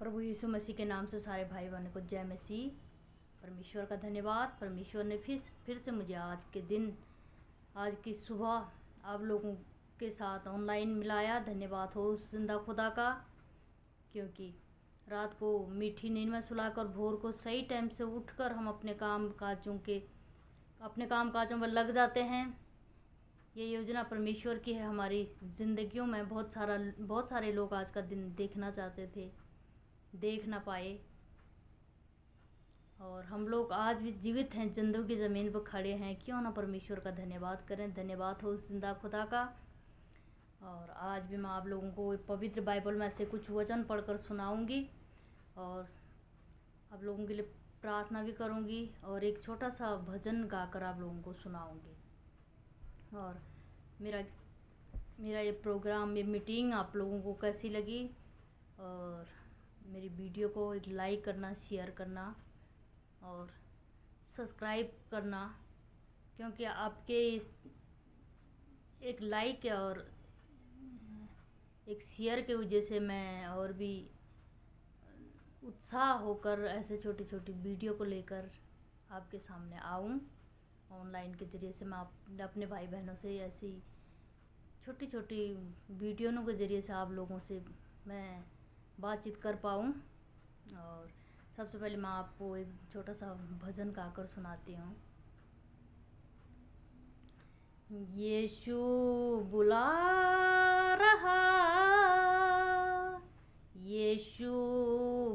प्रभु यीशु मसीह के नाम से सारे भाई बहनों को जय मसीह। परमेश्वर का धन्यवाद। परमेश्वर ने फिर से मुझे आज के दिन, आज की सुबह आप लोगों के साथ ऑनलाइन मिलाया। धन्यवाद हो उस जिंदा खुदा का, क्योंकि रात को मीठी नींद में सुलाकर भोर को सही टाइम से उठकर हम अपने काम काजों में लग जाते हैं। ये योजना परमेश्वर की है हमारी ज़िंदगियों में। बहुत सारे लोग आज का दिन देखना चाहते थे, देख ना पाए, और हम लोग आज भी जीवित हैं, जिंदगी की ज़मीन पर खड़े हैं। क्यों ना परमेश्वर का धन्यवाद करें। धन्यवाद हो उस जिंदा खुदा का। और आज भी मैं आप लोगों को पवित्र बाइबल में से कुछ वचन पढ़कर सुनाऊंगी और आप लोगों के लिए प्रार्थना भी करूंगी और एक छोटा सा भजन गाकर आप लोगों को सुनाऊंगी। और मेरा ये प्रोग्राम, ये मीटिंग आप लोगों को कैसी लगी, और मेरी वीडियो को एक लाइक करना, शेयर करना और सब्सक्राइब करना, क्योंकि आपके एक लाइक और एक शेयर की वजह से मैं और भी उत्साह होकर ऐसे छोटी छोटी वीडियो को लेकर आपके सामने आऊँ। ऑनलाइन के ज़रिए से मैं अपने भाई बहनों से ऐसी छोटी छोटी वीडियों के ज़रिए से आप लोगों से मैं बातचीत कर पाऊँ। और सबसे पहले मैं आपको एक छोटा सा भजन गाकर सुनाती हूँ। यीशु बुला रहा, यीशु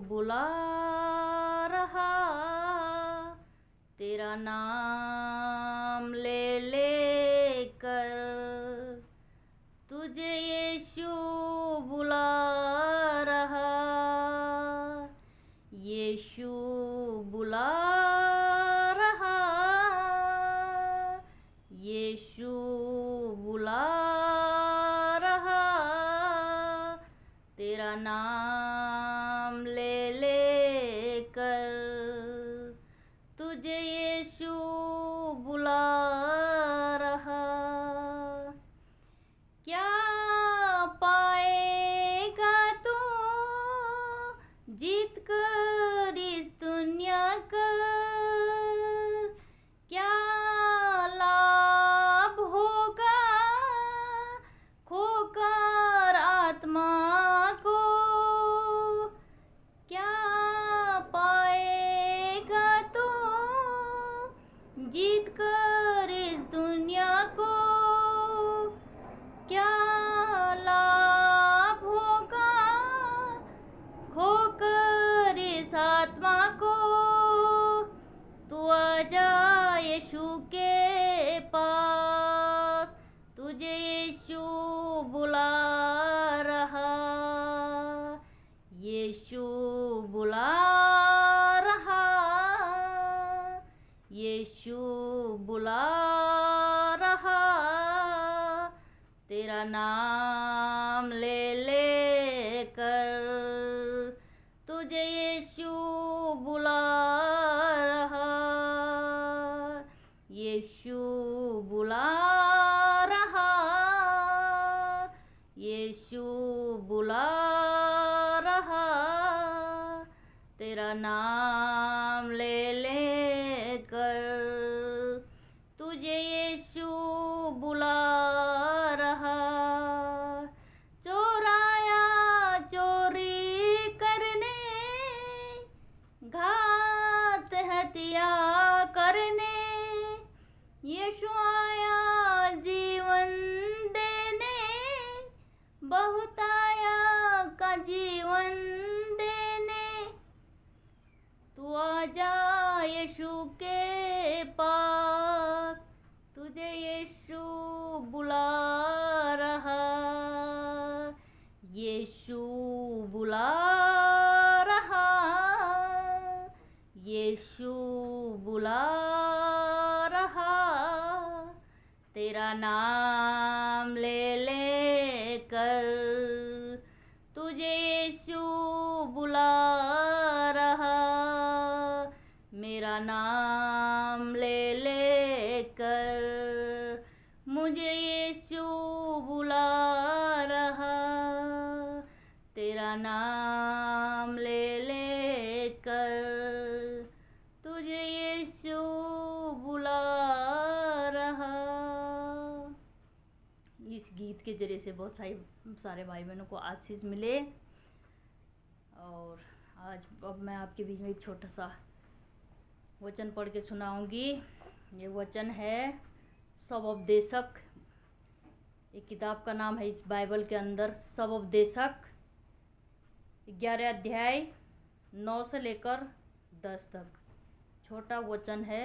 बुला रहा, तेरा नाम ले लेकर तुझे यीशु बुला रहा, यीशु बुला रहा, यीशु बुला रहा, तेरा नाम ले लेकर तुझे यीशु बुला रहा। क्या पाएगा तू जीत कर इस दुनिया का, क्या लाभ होगा खोकर आत्मा को, क्या पाएगा तू जीत कर इस दुनिया को, क्या लाभ होगा खोकर इस आत्मा को। तू आजा यीशु के पास, तुझे यीशु बुला रहा, यीशु बुला रहा, यीशु बुला रहा, तेरा नाम ले लेकर तुझे यीशु बुला रहा, यीशु बुला रहा, यीशु बुला रहा, तेरा नाम ले लेकर तुझे यीशु बुला रहा। चोराया चोरी करने, घात हत्या करने, यीशु आया जीवन देने, बहुत आया का जीवन देने। तू आजा यीशु के पास, तुझे यीशु बुला रहा, यीशु बुला रहा, यीशु बुला रहा, तेरा नाम ले लेकर तुझे यीशु बुला रहा, मेरा नाम ले लेकर मुझे यीशु बुला रहा, तेरा नाम नाम ले ले कर तुझे यीशु बुला रहा। इस गीत के जरिए से बहुत सारे भाई बहनों को आशीष मिले। और आज अब मैं आपके बीच में एक छोटा सा वचन पढ़ के सुनाऊंगी। ये वचन है सबोपदेशक। एक किताब का नाम है इस बाइबल के अंदर सबोपदेशक, 11 अध्याय 9 से लेकर 10 तक। छोटा वचन है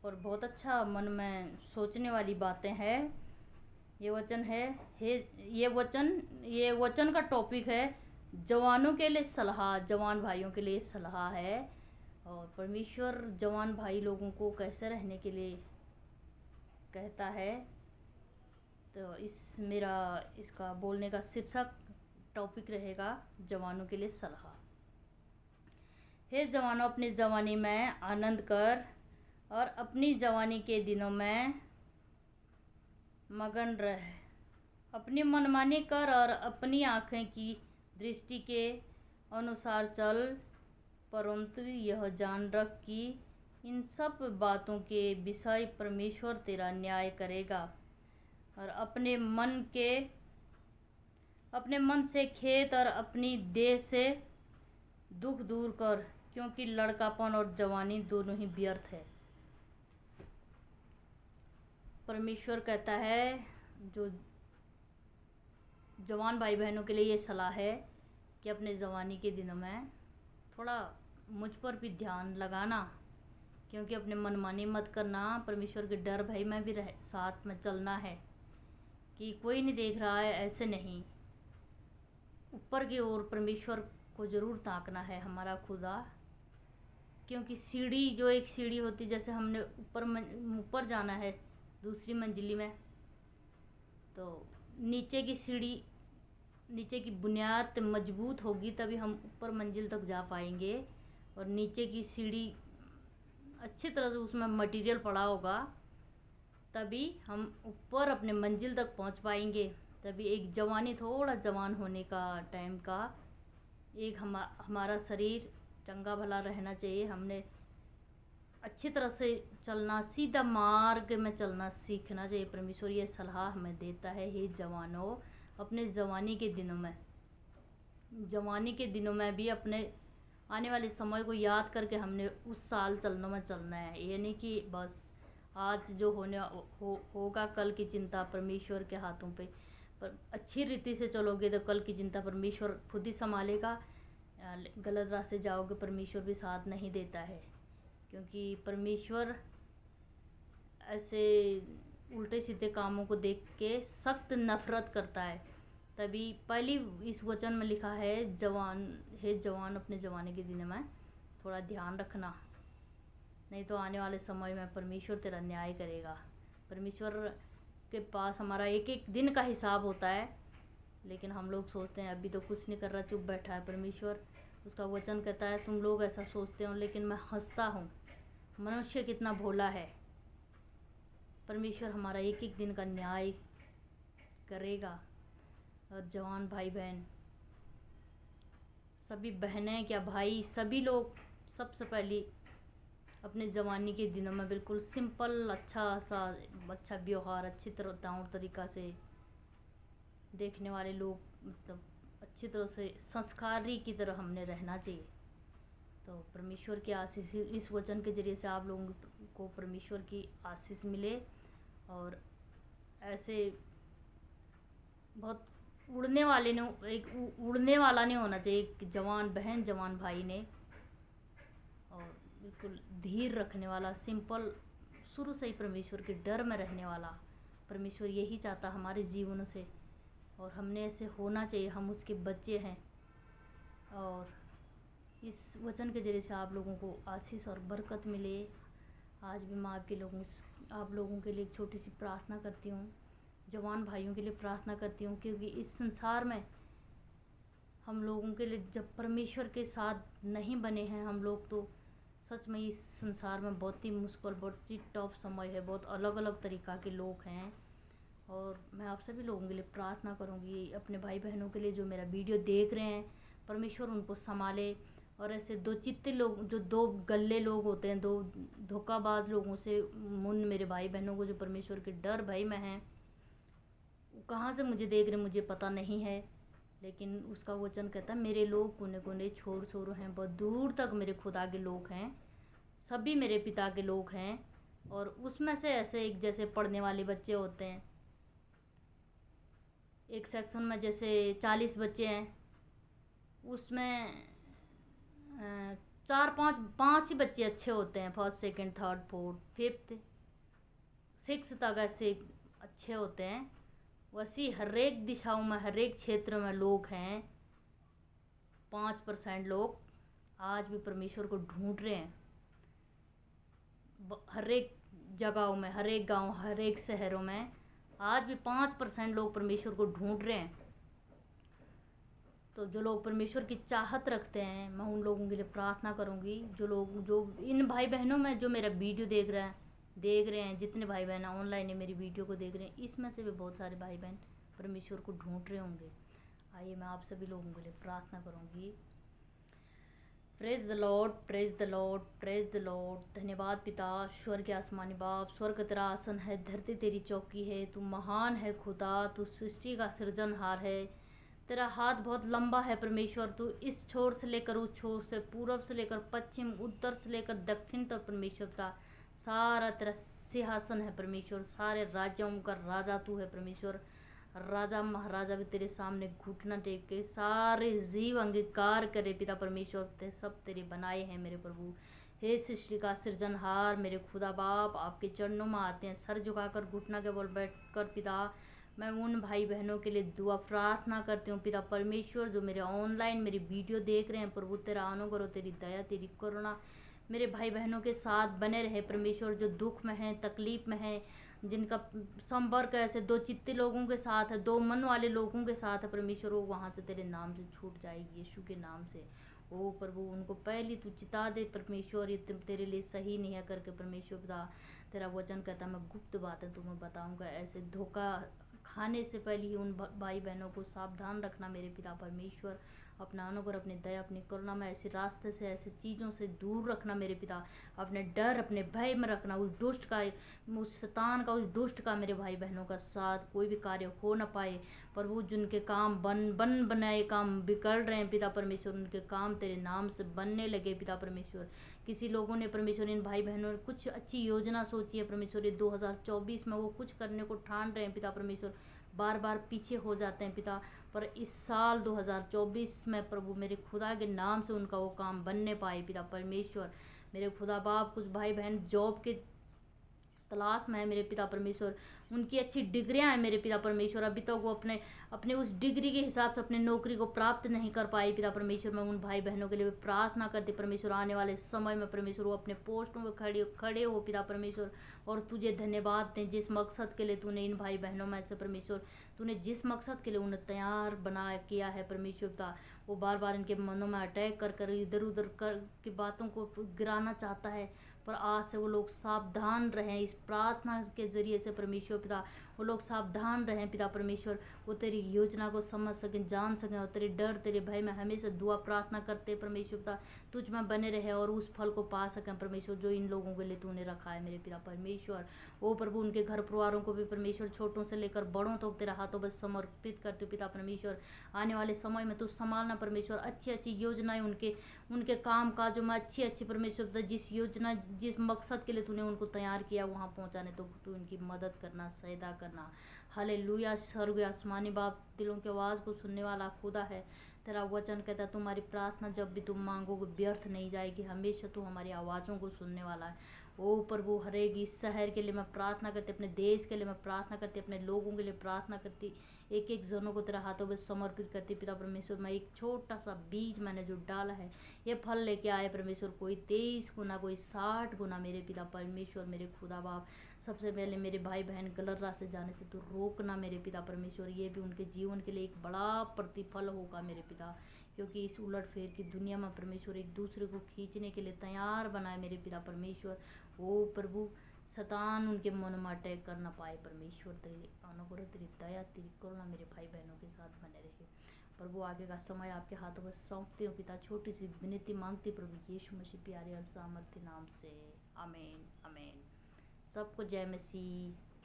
और बहुत अच्छा मन में सोचने वाली बातें हैं। ये वचन है ये वचन का टॉपिक है जवानों के लिए सलाह, जवान भाइयों के लिए सलाह है। और परमेश्वर जवान भाई लोगों को कैसे रहने के लिए कहता है। तो इसका बोलने का शीर्षक टॉपिक रहेगा जवानों के लिए सलाह। हे जवानों, अपनी जवानी में आनंद कर और अपनी जवानी के दिनों में मगन रह। अपनी मनमानी कर और अपनी आँखें की दृष्टि के अनुसार चल, परंतु यह जान रख कि इन सब बातों के विषय परमेश्वर तेरा न्याय करेगा। और अपने मन से खेत और अपनी देह से दुख दूर कर, क्योंकि लड़कापन और जवानी दोनों ही व्यर्थ है। परमेश्वर कहता है जो जवान भाई बहनों के लिए ये सलाह है कि अपने जवानी के दिनों में थोड़ा मुझ पर भी ध्यान लगाना, क्योंकि अपने मनमानी मत करना। परमेश्वर के डर भय में भी साथ में चलना है कि कोई नहीं देख रहा है, ऐसे नहीं। ऊपर की ओर परमेश्वर को ज़रूर ताकना है हमारा खुदा, क्योंकि एक सीढ़ी होती, जैसे हमने ऊपर जाना है दूसरी मंजिली में, तो नीचे की बुनियाद मजबूत होगी तभी हम ऊपर मंजिल तक जा पाएंगे। और नीचे की सीढ़ी अच्छी तरह से उसमें मटेरियल पड़ा होगा तभी हम ऊपर अपने मंजिल तक पहुंच पाएंगे। तभी एक जवानी, थोड़ा जवान होने का टाइम का एक हमारा शरीर चंगा भला रहना चाहिए। हमने अच्छी तरह से चलना, सीधा मार्ग में चलना सीखना चाहिए। परमेश्वर ये सलाह हमें देता है, हे जवानों, अपने जवानी के दिनों में भी अपने आने वाले समय को याद करके हमने उस साल चलना है। ये नहीं कि बस आज जो होगा कल की चिंता परमेश्वर के हाथों पे। पर अच्छी रीति से चलोगे तो कल की चिंता परमेश्वर खुद ही संभालेगा। गलत रास्ते जाओगे परमेश्वर भी साथ नहीं देता है, क्योंकि परमेश्वर ऐसे उल्टे सीधे कामों को देख के सख्त नफरत करता है। तभी पहली इस वचन में लिखा है जवान अपने जवानी के दिनों में थोड़ा ध्यान रखना, नहीं तो आने वाले समय में परमेश्वर तेरा न्याय करेगा। परमेश्वर के पास हमारा एक एक दिन का हिसाब होता है, लेकिन हम लोग सोचते हैं अभी तो कुछ नहीं कर रहा, चुप बैठा है। परमेश्वर उसका वचन कहता है तुम लोग ऐसा सोचते हो, लेकिन मैं हंसता हूँ। मनुष्य कितना भोला है। परमेश्वर हमारा एक एक दिन का न्याय करेगा। और जवान भाई बहन, सभी बहनें क्या भाई, सभी लोग सबसे पहले अपने जवानी के दिनों में बिल्कुल सिंपल अच्छा व्यवहार, अच्छी तरह तौर तरीका से देखने वाले लोग, मतलब अच्छी तरह से संस्कारी की तरह हमने रहना चाहिए। तो परमेश्वर की आशीष इस वचन के जरिए से आप लोगों को परमेश्वर की आशीष मिले। और ऐसे बहुत उड़ने वाला नहीं होना चाहिए एक जवान बहन जवान भाई ने, और बिल्कुल धीर रखने वाला, सिंपल, शुरू से ही परमेश्वर के डर में रहने वाला। परमेश्वर यही चाहता हमारे जीवन से, और हमने ऐसे होना चाहिए। हम उसके बच्चे हैं। और इस वचन के जरिए से आप लोगों को आशीष और बरकत मिले। आज भी मैं आप लोगों के लिए एक छोटी सी प्रार्थना करती हूँ, जवान भाइयों के लिए प्रार्थना करती हूँ, क्योंकि इस संसार में हम लोगों के लिए जब परमेश्वर के साथ नहीं बने हैं हम लोग, तो सच में इस संसार में बहुत ही मुश्किल, बहुत ही टफ समय है। बहुत अलग अलग तरीक़ा के लोग हैं। और मैं आप सभी लोगों के लिए प्रार्थना करूँगी, अपने भाई बहनों के लिए जो मेरा वीडियो देख रहे हैं। परमेश्वर उनको संभाले। और ऐसे दो चित्ते लोग, जो दो गल्ले लोग होते हैं, दो धोखाबाज लोगों से उन मेरे भाई बहनों को जो परमेश्वर के डर भय में हैं, कहाँ से मुझे देख रहे मुझे पता नहीं है, लेकिन उसका वचन कहता है मेरे लोग कोने कोने छोर छोर हैं, बहुत दूर तक मेरे खुदा के लोग हैं, सभी मेरे पिता के लोग हैं। और उसमें से ऐसे एक जैसे पढ़ने वाले बच्चे होते हैं, एक सेक्शन में जैसे 40 बच्चे हैं, उसमें 4 5 5 ही बच्चे अच्छे होते हैं, first second third fourth fifth six तक ऐसे अच्छे होते हैं। वैसी हर एक दिशाओं में, हर एक क्षेत्र में लोग हैं, 5% लोग आज भी परमेश्वर को ढूंढ रहे हैं। हर एक जगहों में, हर एक गांव, हर एक शहरों में आज भी 5% लोग परमेश्वर को ढूंढ रहे हैं। तो जो लोग परमेश्वर की चाहत रखते हैं, मैं उन लोगों के लिए प्रार्थना करूंगी। जो लोग, जो इन भाई बहनों में जो मेरा वीडियो देख रहे हैं, जितने भाई बहन ऑनलाइन है मेरी वीडियो को देख रहे हैं, इसमें से भी बहुत सारे भाई बहन परमेश्वर को ढूंढ रहे होंगे। आइए मैं आप सभी लोगों के लिए प्रार्थना करूंगी। Praise the Lord, praise the Lord, praise the Lord. धन्यवाद पिता, स्वर्ग आसमानी बाप, स्वर्ग तेरा आसन है, धरती तेरी चौकी है। तू महान है खुदा, तू सृष्टि का सृजनहार है। तेरा हाथ बहुत लंबा है परमेश्वर। तू इस छोर से लेकर उस छोर से, पूर्व से लेकर पश्चिम, उत्तर से लेकर दक्षिण तक परमेश्वर का सारा तेरा सिंहासन है परमेश्वर। सारे राज्यों का राजा तू है परमेश्वर। राजा महाराजा भी तेरे सामने घुटना टेक के सारे जीव अंगीकार करे पिता परमेश्वर। ते सब तेरे बनाए हैं मेरे प्रभु। हे सृष्टि का सृजनहार मेरे खुदा बाप, आपके चरणों में आते हैं, सर झुकाकर घुटना के बल बैठ कर पिता। मैं उन भाई बहनों के लिए दुआ प्रार्थना करती हूँ पिता परमेश्वर, जो मेरे ऑनलाइन मेरी वीडियो देख रहे हैं प्रभु। तेरा अनुग्रह, तेरी दया, तेरी करुणा मेरे भाई बहनों के साथ बने रहे परमेश्वर। जो दुख में हैं, तकलीफ में हैं, जिनका संपर्क ऐसे दो चित्ते लोगों के साथ है, दो मन वाले लोगों के साथ है परमेश्वर, वो वहाँ से तेरे नाम से छूट जाएगी यीशु के नाम से। ओ प्रभु, उनको पहले तू चिता दे परमेश्वर, ये तेरे लिए सही नहीं है करके परमेश्वर पिता। तेरा वचन कहता मैं गुप्त बातें तुम्हें बताऊंगा। ऐसे धोखा खाने से पहले ही उन भाई बहनों को सावधान रखना मेरे पिता परमेश्वर। अपना अनुग्रह, अपनी दया, अपनी करुणा में ऐसे रास्ते से, ऐसे चीज़ों से दूर रखना मेरे पिता। अपने डर, अपने भय में रखना। उस दुष्ट का, उस शैतान का, उस दुष्ट का मेरे भाई बहनों का साथ कोई भी कार्य हो न पाए प्रभु। जिनके काम बनाए काम बिगड़ रहे हैं पिता परमेश्वर, उनके काम तेरे नाम से बनने लगे पिता परमेश्वर। किसी लोगों ने परमेश्वर, इन भाई बहनों ने कुछ अच्छी योजना सोची है परमेश्वर, ये 2024 में वो कुछ करने को ठान रहे हैं पिता परमेश्वर, बार बार पीछे हो जाते हैं पिता। पर इस साल 2024 में प्रभु मेरे खुदा के नाम से उनका वो काम बनने पाए पिता परमेश्वर। मेरे खुदा बाप, कुछ भाई बहन जॉब के तलाश में है मेरे पिता परमेश्वर, उनकी अच्छी डिग्रियां हैं मेरे पिता परमेश्वर, अभी तक वो अपने अपने उस डिग्री के हिसाब से अपने नौकरी को प्राप्त नहीं कर पाए पिता परमेश्वर। मैं उन भाई बहनों के लिए प्रार्थना करती परमेश्वर, आने वाले समय में परमेश्वर वो अपने पोस्टों पर खड़े हो पिता परमेश्वर, और तुझे धन्यवाद दें जिस मकसद के लिए तूने इन भाई बहनों में से परमेश्वर, तूने जिस मकसद के लिए उन्हें तैयार बना किया है परमेश्वर पिता। वो बार बार इनके मनों में अटैक कर इधर उधर कर की बातों को गिराना चाहता है, पर आज से वो लोग सावधान रहें। इस प्रार्थना के जरिए से परमेश्वर पिता वो लोग सावधान रहें पिता परमेश्वर। वो तेरी योजना को समझ सकें, जान सकें, और तेरे डर, तेरे भय में हमेशा दुआ प्रार्थना करते परमेश्वर पिता तुझ में बने रहे और उस फल को पा सकें परमेश्वर, जो इन लोगों के लिए तूने रखा है मेरे पिता परमेश्वर। ओ प्रभु, उनके घर परिवारों को भी परमेश्वर, छोटों से लेकर बड़ों तक तेरा हाथों में समर्पित करते पिता परमेश्वर। आने वाले समय में तू संभालना परमेश्वर, अच्छी अच्छी योजनाएं उनके काम काजों में अच्छी अच्छी परमेश्वर पिता, जिस योजना जिस मकसद के लिए तूने उनको तैयार किया वहाँ पहुँचाने, तो तू इनकी मदद करना, सहायता करना। हालेलुया। स्वर्ग आसमानी बाप, दिलों की आवाज़ को सुनने वाला खुदा है। तेरा वचन कहता है तुम्हारी प्रार्थना जब भी तुम मांगोगे व्यर्थ नहीं जाएगी, हमेशा तू हमारी आवाज़ों को सुनने वाला है। ओ प्रभु, हरेक इस शहर के लिए मैं प्रार्थना करती, अपने देश के लिए मैं प्रार्थना करती, अपने लोगों के लिए प्रार्थना करती, एक एक जनों को तेरा हाथों में समर्पित करती पिता परमेश्वर। मैं एक छोटा सा बीज मैंने जो डाला है, ये फल लेके आए परमेश्वर, कोई 23 गुना, कोई 60 गुना मेरे पिता परमेश्वर। मेरे खुदा बाप, सबसे पहले मेरे भाई बहन गलत रास्ते जाने से तो रोकना मेरे पिता परमेश्वर, ये भी उनके जीवन के लिए एक बड़ा प्रतिफल होगा मेरे पिता, क्योंकि इस उलट फेर की दुनिया में परमेश्वर एक दूसरे को खींचने के लिए तैयार बनाए मेरे पिता परमेश्वर। ओ प्रभु, शैतान उनके मन में अटैक कर ना पाए परमेश्वर। तेरी अनुग्रह, तेरी दया, तेरी करुणा मेरे भाई बहनों के साथ बने रहे। प्रभु आगे का समय आपके हाथों में सौंपती हूँ पिता। छोटी सी विनती मांगती प्रभु यीशु मसीह प्यारे और सामर्थ्य नाम से, आमीन आमीन। सबको जय मसीह।